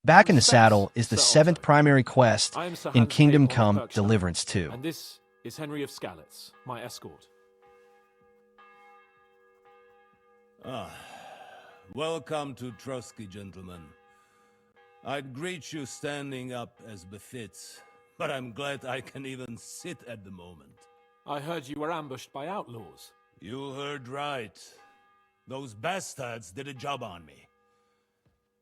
Back in the Respect, Saddle is the Sir Otto. 7th primary quest I am Sir in Hans Kingdom Capon of Come Kirkstone, Deliverance 2. And this is Henry of Skalitz, my escort. Welcome to Trusky, gentlemen. I'd greet you standing up as befits, but I'm glad I can even sit at the moment. I heard you were ambushed by outlaws. You heard right. Those bastards did a job on me.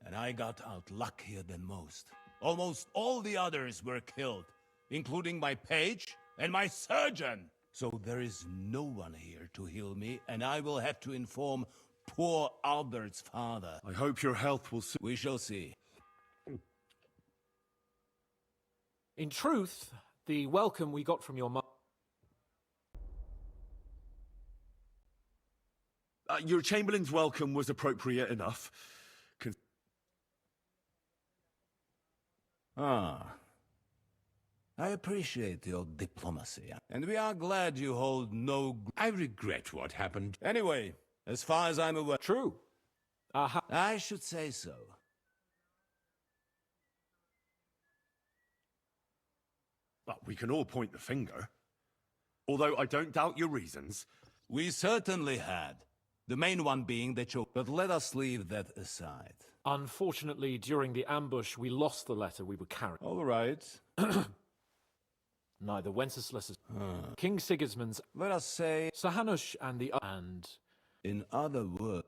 And I got out luckier than most. Almost all the others were killed, including my page and my surgeon. So there is no one here to heal me, and I will have to inform poor Albert's father. I hope your health will soon. We shall see. In truth, the welcome we got from your mother... Your Chamberlain's welcome was appropriate enough. I appreciate your diplomacy, and we are glad you hold no... I regret what happened. Anyway, as far as I'm aware... True. I should say so. But we can all point the finger. Although I don't doubt your reasons. We certainly had. The main one being that you... But let us leave that aside. Unfortunately, during the ambush, we lost the letter we were carrying. All right. Neither Wenceslas... King Sigismund's... Let us say... Sir Hanush and the... And... In other words...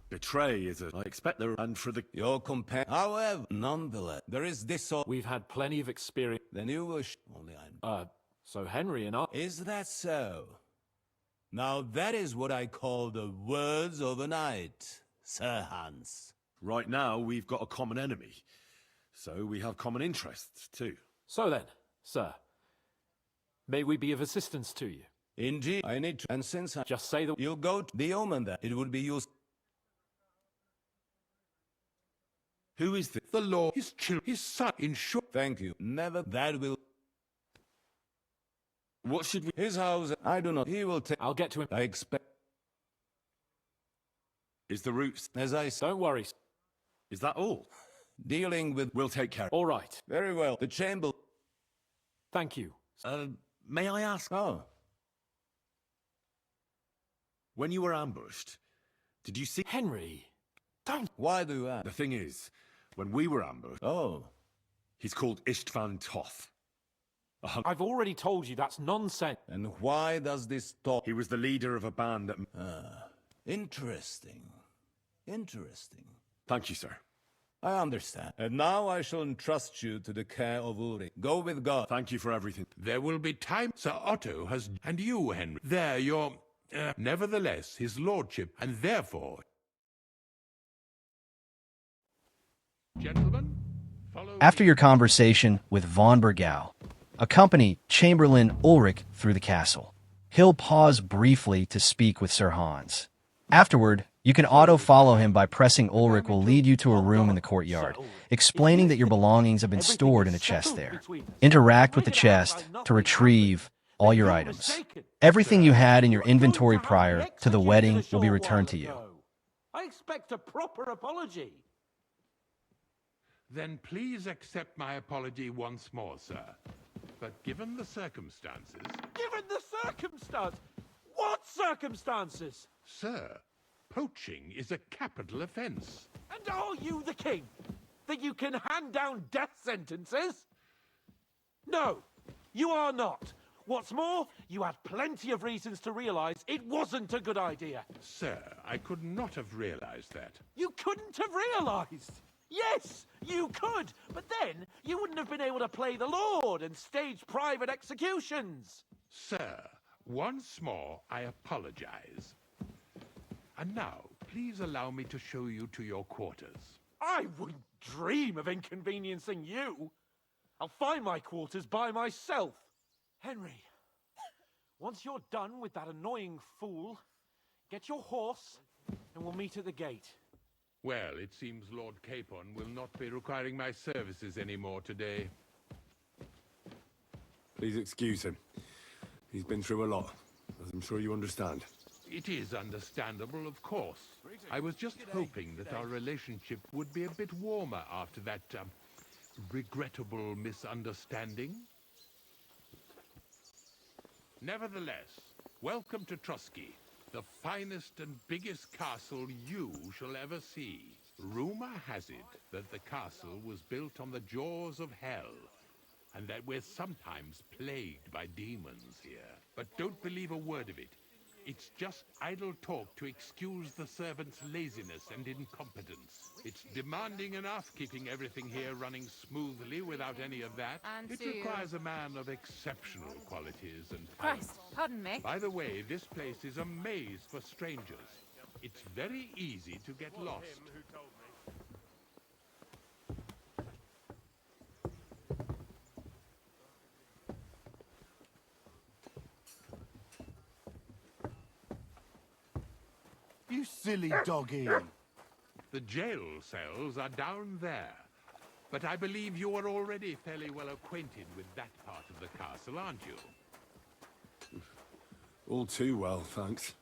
Betray is I expect there and for the... Your companion... However, nonetheless, there is this sort... We've had plenty of experience... Then you wish... Only I'm... So Henry and I... Is that so? Now that is what I call the words of a knight, Sir Hans. Right now, we've got a common enemy. So we have common interests, too. So then, sir, may we be of assistance to you? Indeed, I need to... And since I... Just say that... You'll go to the omen that it would be used... Who is the law? His son, in short. Thank you. Never that will... What should we... His house, I do not... He will take... I'll get to him. I expect... Is the route... As I said... Don't worry. Is that all? Dealing with... We'll take care. All right. Very well. The chamber... Thank you. May I ask... Oh. When you were ambushed, did you see... Henry, don't... Why do you ask? The thing is, when we were ambushed... Oh. He's called Istvan Toth. I've already told you that's nonsense. And why does this talk... He was the leader of a band that... Interesting. Interesting. Thank you, sir. I understand. And now I shall entrust you to the care of Uri. Go with God. Thank you for everything. There will be time. Sir Otto has... And you, Henry. There, your... nevertheless, his lordship, and therefore... Gentlemen, follow... After your conversation with von Bergau, accompany Chamberlain Ulrich through the castle. He'll pause briefly to speak with Sir Hans. Afterward, you can auto-follow him by pressing Ulrich will lead you to a room in the courtyard, explaining that your belongings have been stored in a chest there. Interact with the chest to retrieve all your items. Everything you had in your inventory prior to the wedding will be returned to you. I expect a proper apology. Then please accept my apology once more, sir. But given the circumstances... Given the circumstance? What circumstances? Sir, poaching is a capital offense. And are you the king? That you can hand down death sentences? No, you are not. What's more, you had plenty of reasons to realize it wasn't a good idea. Sir, I could not have realized that. You couldn't have realized. Yes, you could, but then you wouldn't have been able to play the Lord and stage private executions. Sir, once more, I apologize. And now, please allow me to show you to your quarters. I wouldn't dream of inconveniencing you. I'll find my quarters by myself. Henry, once you're done with that annoying fool, get your horse and we'll meet at the gate. Well, it seems Lord Capon will not be requiring my services anymore today. Please excuse him. He's been through a lot, as I'm sure you understand. It is understandable, of course. I was just hoping that our relationship would be a bit warmer after that, regrettable misunderstanding. Nevertheless, welcome to Trusky, the finest and biggest castle you shall ever see. Rumor has it that the castle was built on the jaws of hell, and that we're sometimes plagued by demons here. But don't believe a word of it. It's just idle talk to excuse the servants' laziness and incompetence. It's demanding enough keeping everything here running smoothly without any of that. And It do you- requires a man of exceptional qualities and talent. Christ, pardon me. By the way, this place is a maze for strangers. It's very easy to get lost. You silly doggy. The jail cells are down there. But I believe you are already fairly well acquainted with that part of the castle, aren't you? All too well, thanks.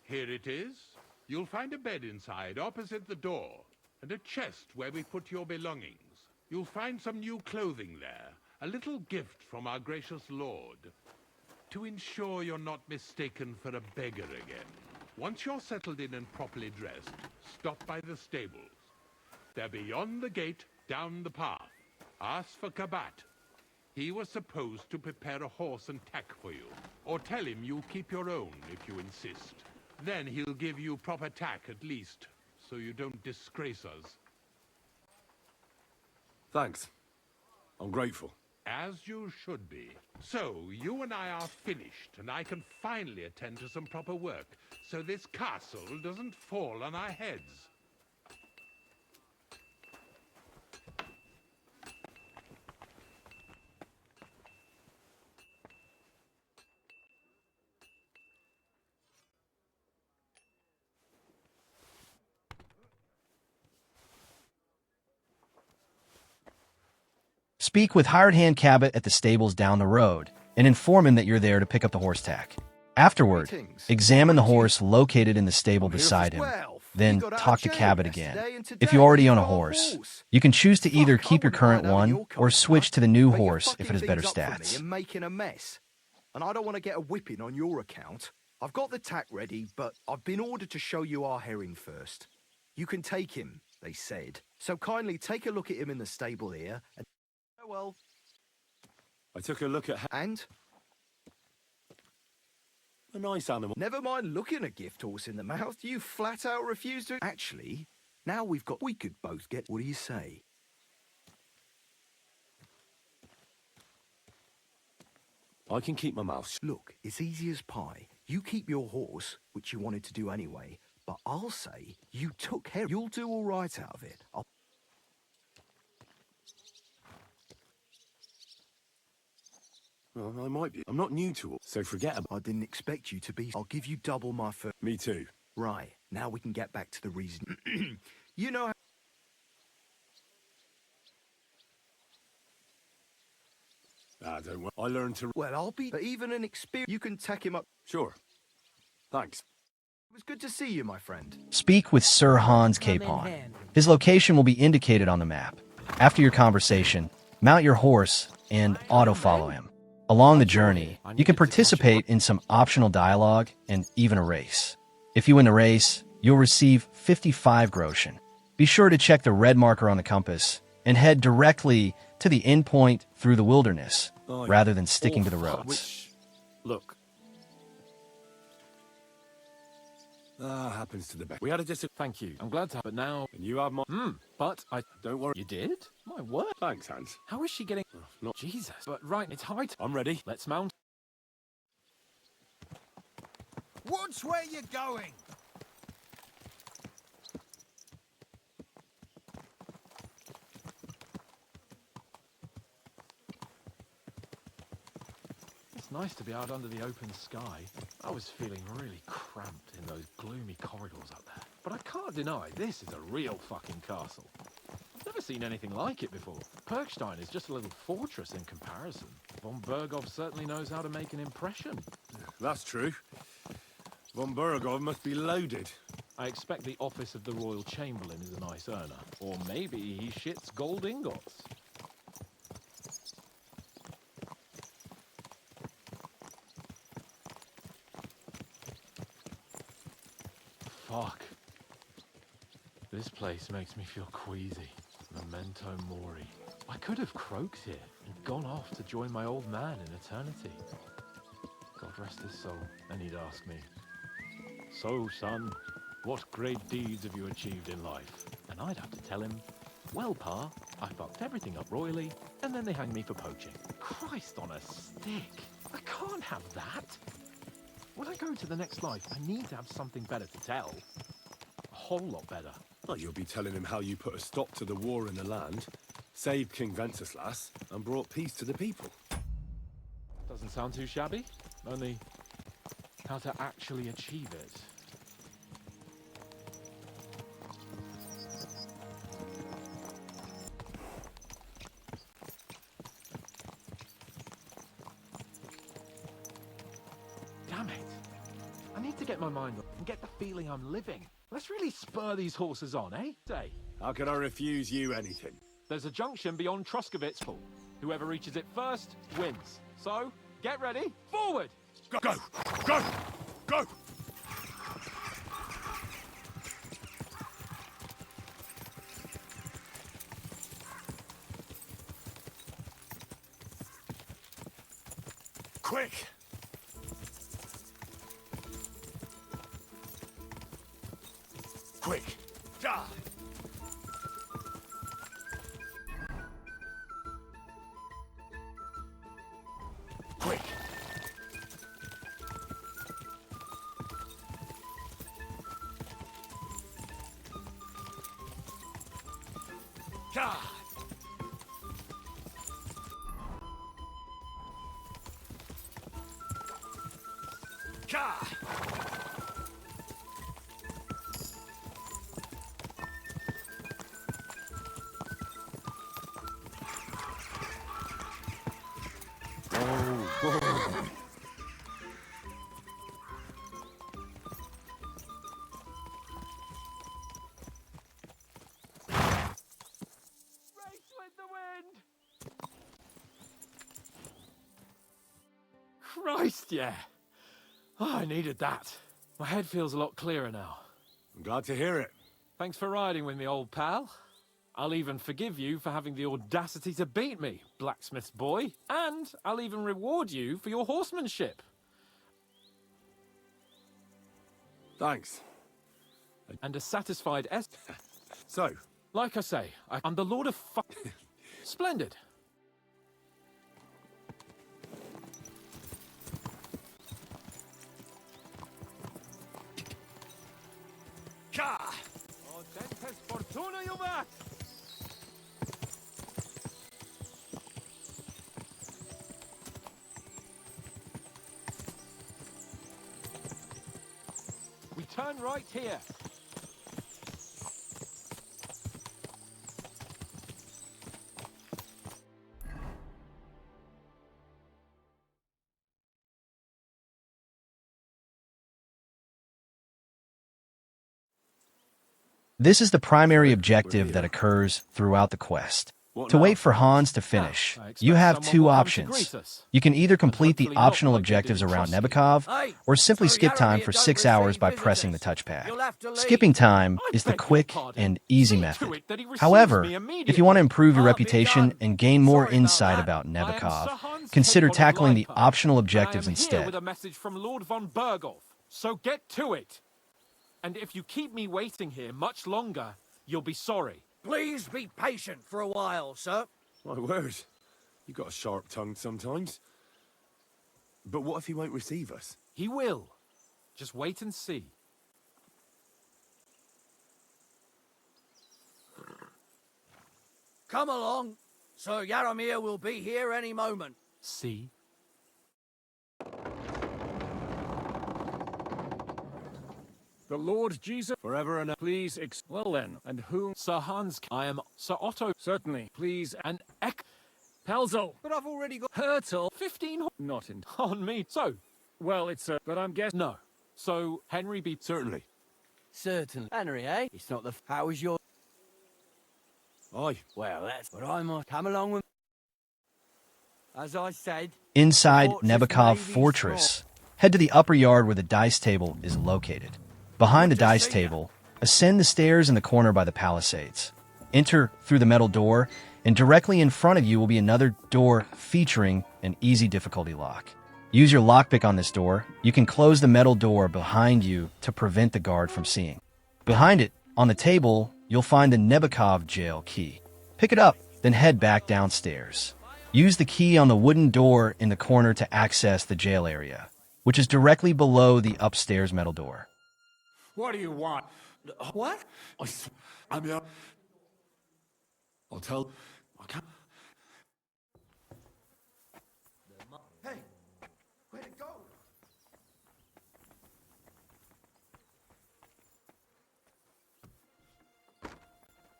Here it is. You'll find a bed inside, opposite the door, and a chest where we put your belongings. You'll find some new clothing there, a little gift from our gracious lord, to ensure you're not mistaken for a beggar again. Once you're settled in and properly dressed, stop by the stables. They're beyond the gate, down the path. Ask for Kabat. He was supposed to prepare a horse and tack for you, or tell him you'll keep your own if you insist. Then he'll give you proper tack at least, so you don't disgrace us. Thanks. I'm grateful. As you should be. So, you and I are finished, and I can finally attend to some proper work, so this castle doesn't fall on our heads. Speak with hired hand Cabot at the stables down the road and inform him that you're there to pick up the horse tack. Afterward, examine the horse located in the stable beside him. Then talk to Cabot again. If you already own a horse, you can choose to either keep your current one or switch to the new horse if it has better stats. And making a mess. And I don't want to get a whipping on your account. I've got the tack ready, but I've been ordered to show you our herring first. You can take him, they said. So kindly take a look at him in the stable here and well. I took a look at And? a nice animal. Never mind looking a gift horse in the mouth. You flat out refuse to. Actually, now we could both get. What do you say? I can keep my mouth shut. Look, it's easy as pie. You keep your horse, which you wanted to do anyway, but I'll say you took care. You'll do all right out of it. Well, I might be. I'm not new to it, so forget about I didn't expect you to be. I'll give you double my first. me too. Right, now we can get back to the reason. You know how... Don't worry. I learned to... Well, I'll be... But even an experience... You can tack him up. Sure. Thanks. It was good to see you, my friend. Speak with Sir Hans Capon. His location will be indicated on the map. After your conversation, mount your horse and auto-follow him. Along the journey, you can participate in some optional dialogue and even a race. If you win the race, you'll receive 55 groschen. Be sure to check the red marker on the compass and head directly to the end point through the wilderness, rather than sticking to the roads. Which... Look. Happens to the best. We had a Thank you. I'm glad to, but now... And you have my... But I... Don't worry. You did? My word. Thanks, Hans. How is she getting... Not... Jesus. But right, it's high time. I'm ready. Let's mount. Watch where you're going! It's nice to be out under the open sky. I was feeling really cramped in those gloomy corridors up there. But I can't deny, this is a real fucking castle. I've never seen anything like it before. Perkstein is just a little fortress in comparison. Von Berghoff certainly knows how to make an impression. That's true. Von Berghoff must be loaded. I expect the office of the Royal Chamberlain is a nice earner. Or maybe he shits gold ingots. Fuck. This place makes me feel queasy. Memento mori. I could have croaked here and gone off to join my old man in eternity. God rest his soul. And he'd ask me, "So, son, what great deeds have you achieved in life?" And I'd have to tell him, "Well, Pa, I fucked everything up royally, and then they hanged me for poaching." Christ on a stick. I can't have that. When I go to the next life, I need to have something better to tell. A whole lot better. Well, you'll be telling him how you put a stop to the war in the land, saved King Venceslas, and brought peace to the people. Doesn't sound too shabby. Only how to actually achieve it. Damn it. I need to get my mind up and get the feeling I'm living. Let's really spur these horses on, eh? Say, How can I refuse you anything? there's a junction beyond Truskovitz. Whoever reaches it first wins. So, get ready, forward! Go! Go! Go! Go! Quick! Quick! Die! Quick! Die! Die! Race with the wind! Christ, yeah. Oh, I needed that. My head feels a lot clearer now. I'm glad to hear it. Thanks for riding with me, old pal. I'll even forgive you for having the audacity to beat me, blacksmith's boy. And I'll even reward you for your horsemanship. Thanks. And a satisfied So, Like I say, I'm the Lord of Splendid. Ka! Oh, dentes fortuna, juvat! We turn right here. This is the primary objective that occurs throughout the quest. What To now? wait for Hans to finish, I expect you have someone two will come to options. greet us. You can either complete the hopefully not optional like they did objectives in around Trusky. Nebekov, or simply skip time for 6 hours by pressing the touchpad. Skipping time I is the beg your quick pardon. and easy See to method. it that he receives However, me if immediately. you want to improve your I'll be reputation done. and gain more Sorry about insight that. about I am Nebekov, Sir Hans consider Capon of tackling the Leipzig, optional and objectives I am here instead. with a message from Lord von Berghoff. So get to it. And if you keep me waiting here much longer, you'll be sorry. Please be patient for a while, sir. My word. You got a sharp tongue sometimes. But what if he won't receive us? He will. Just wait and see. Come along. Sir Yaramir will be here any moment. See? The Lord Jesus, forever and ever. Please, well then, and whom? Sir Hans, I am Sir Otto. Certainly, please, And Ek Pelzel, But I've already got... Hurtle, 15 not in. on me. So, Well, it's but I'm guessing. no. So, Henry B. Certainly. Certainly. Henry, eh? It's not the... How is your... Aye. Well, that's what I must... Come along with... As I said... Inside Fortress Nebakov may be Fortress, head to the upper yard where the dice table is located. Behind the dice table, ascend the stairs in the corner by the palisades. Enter through the metal door, and directly in front of you will be another door featuring an easy difficulty lock. Use your lockpick on this door. You can close the metal door behind you to prevent the guard from seeing. Behind it, on the table, you'll find the Nebakov jail key. Pick it up, then head back downstairs. Use the key on the wooden door in the corner to access the jail area, which is directly below the upstairs metal door. What do you want? What? I'm here. I'll tell. I can't. Hey, where'd it go?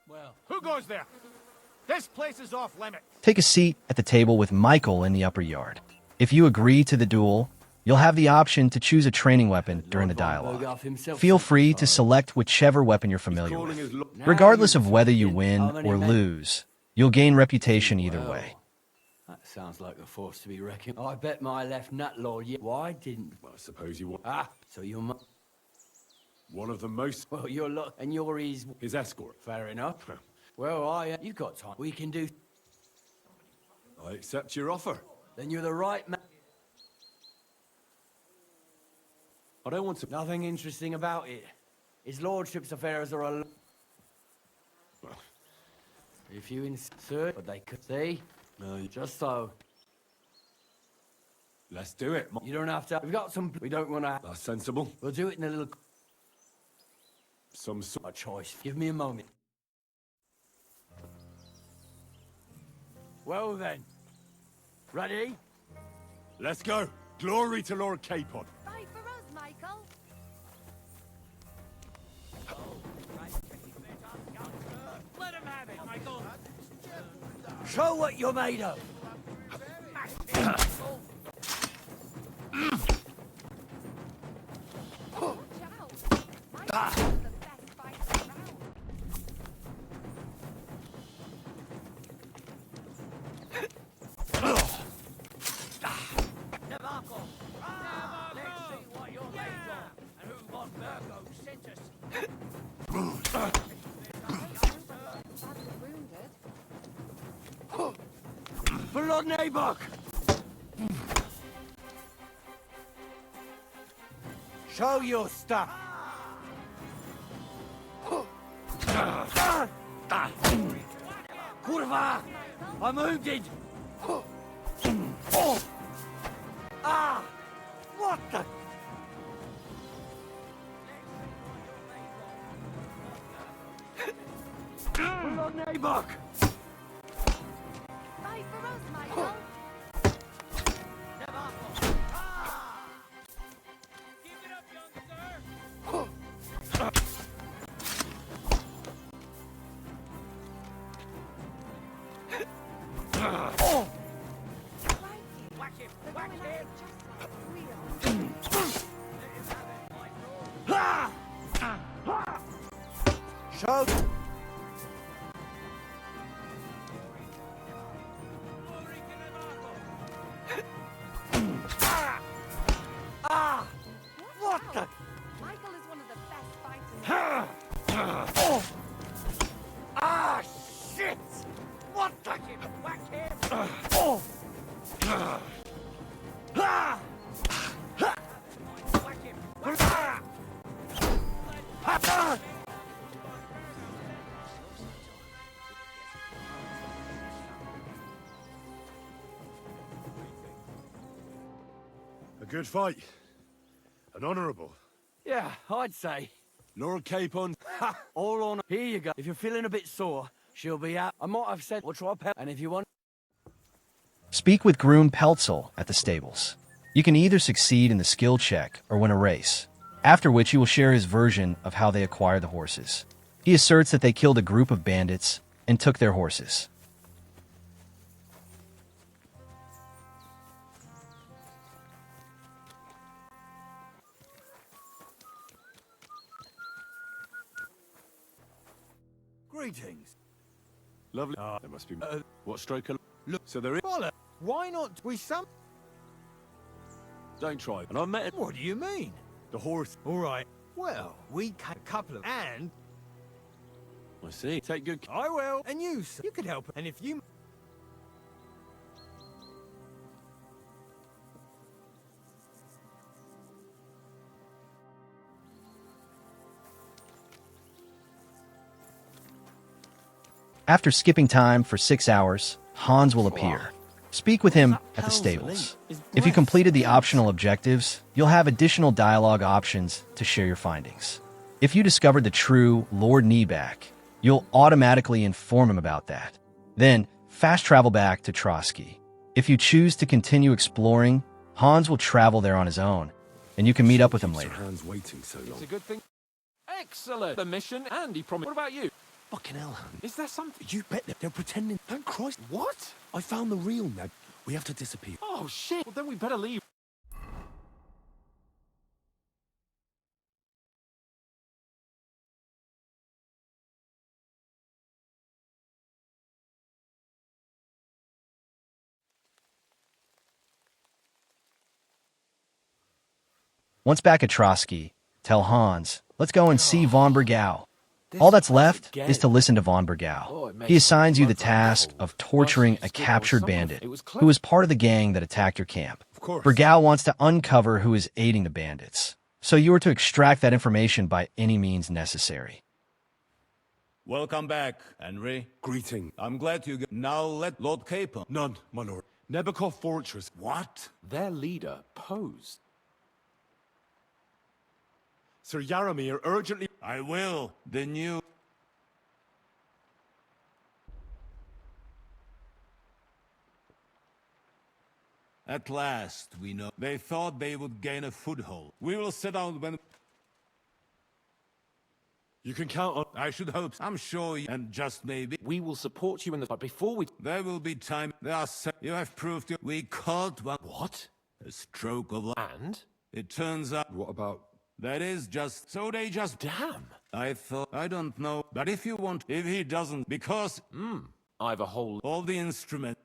Well, Who goes there? This place is off limit. Take a seat at the table with Michael in the upper yard. If you agree to the duel, you'll have the option to choose a training weapon during the dialogue. Bogart himself Feel said free so. to select whichever weapon you're familiar Calling his with. lo- Regardless of whether you How win many or men- lose, you'll gain reputation either Well, way. That sounds like a force to be reckoned. I bet my left nut, Lord. Why didn't... Well, I suppose you want Ah, so you're... one of the most. Well, you're luck, and you're His escort. Fair enough. Well, you've got time. We can do... I accept your offer. Then you're the right man. I don't want to. Nothing interesting about it. His lordship's affairs are a... If you insert, but they could see. No, Just so. let's do it. You don't have to... We've got some... We don't want to... That's sensible. We'll do it in a little... Some sort. A choice. Give me a moment. Well then. Ready? Let's go. Glory to Lord Capon. Fight for us, Michael. Let him have it, Michael. Show what you're made of. Watch out. Michael's the best fighter around. Debacle. Let's see what you're made of. And who Von Virgo sent us. Badly wounded. For Lord Nabok. Show your stuff. Kurva! I'm wounded! Ah! What the? Lord Nabok! Fight for us, Michael. Keep it up, young sir! Whack him! They're Whack going him! at it just like we are. Show! Ah! What Watch the? out. Michael is one of the best fighters. Ah, shit! What the? Whack him! Oh! Ah! Whack him! Ah! Ah! A good fight. An honourable. Yeah, I'd say. Lord Capon. Ha! All on. Here you go. If you're feeling a bit sore, she'll be out. I might have said we'll try pep. And if you want... Speak with Groom Peltzel at the stables. You can either succeed in the skill check or win a race. after which he will share his version of how they acquired the horses. He asserts that they killed a group of bandits and took their horses. Greetings. Lovely. Ah, there must be. What stroke? Look, so there is. Why not we some? Don't try. And I met. What do you mean? The horse. All right. Well, we cut a couple of and I see. Take good. I will. And you, sir, you could help. And if you After skipping time for 6 hours, Hans will appear. Speak with him at the stables. If you completed the optional objectives, you'll have additional dialogue options to share your findings. If you discovered the true Lord Nieback, you'll automatically inform him about that. Then, fast travel back to Trotsky. If you choose to continue exploring, Hans will travel there on his own, and you can meet up with him later. Hans waiting so long. It's a good thing. Excellent. The mission, and he promised. What about you? Fucking hell. Is there something? You bet they're pretending. Thank Christ. What? I found the real Ned. We have to disappear. Oh, shit. Well, then we better leave. Once back at Trotsky, tell Hans, let's go and see von Bergau. All that's left is to listen to von Bergau. He assigns you the task of torturing a captured bandit who was part of the gang that attacked your camp. Of course. Bergau wants to uncover who is aiding the bandits, so you are to extract that information by any means necessary. Welcome back, Henry. Greeting. I'm glad you. Now let Lord Capon. None, my lord. Nebekov Fortress. What? Their leader posed. Sir Yaramir urgently. I will. The new. At last, we know. They thought they would gain a foothold. We will set out when. You can count on. I should hope. I'm sure, and just maybe. We will support you in the. But before we. There will be time. There are. You have proved it. We caught one. What? A stroke of luck. And? It turns out. What about? That is just. So they just. Damn. I thought. I don't know. But if you want. If he doesn't. Because. I've a whole. All the instruments.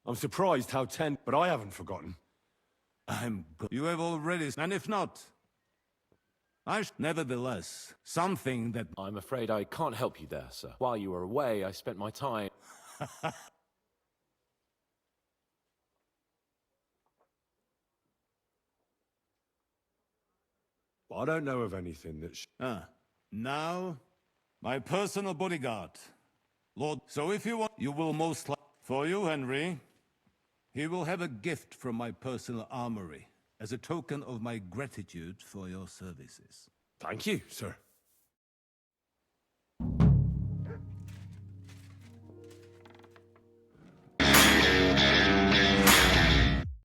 I'm surprised how but I haven't forgotten. I'm good. You have already. And if not. Nevertheless, something that. I'm afraid I can't help you there, sir. While you were away, I spent my time. I don't know of anything that. Now, my personal bodyguard, Lord. So if you want, you will most likely. For you, Henry, he will have a gift from my personal armory as a token of my gratitude for your services. Thank you, sir.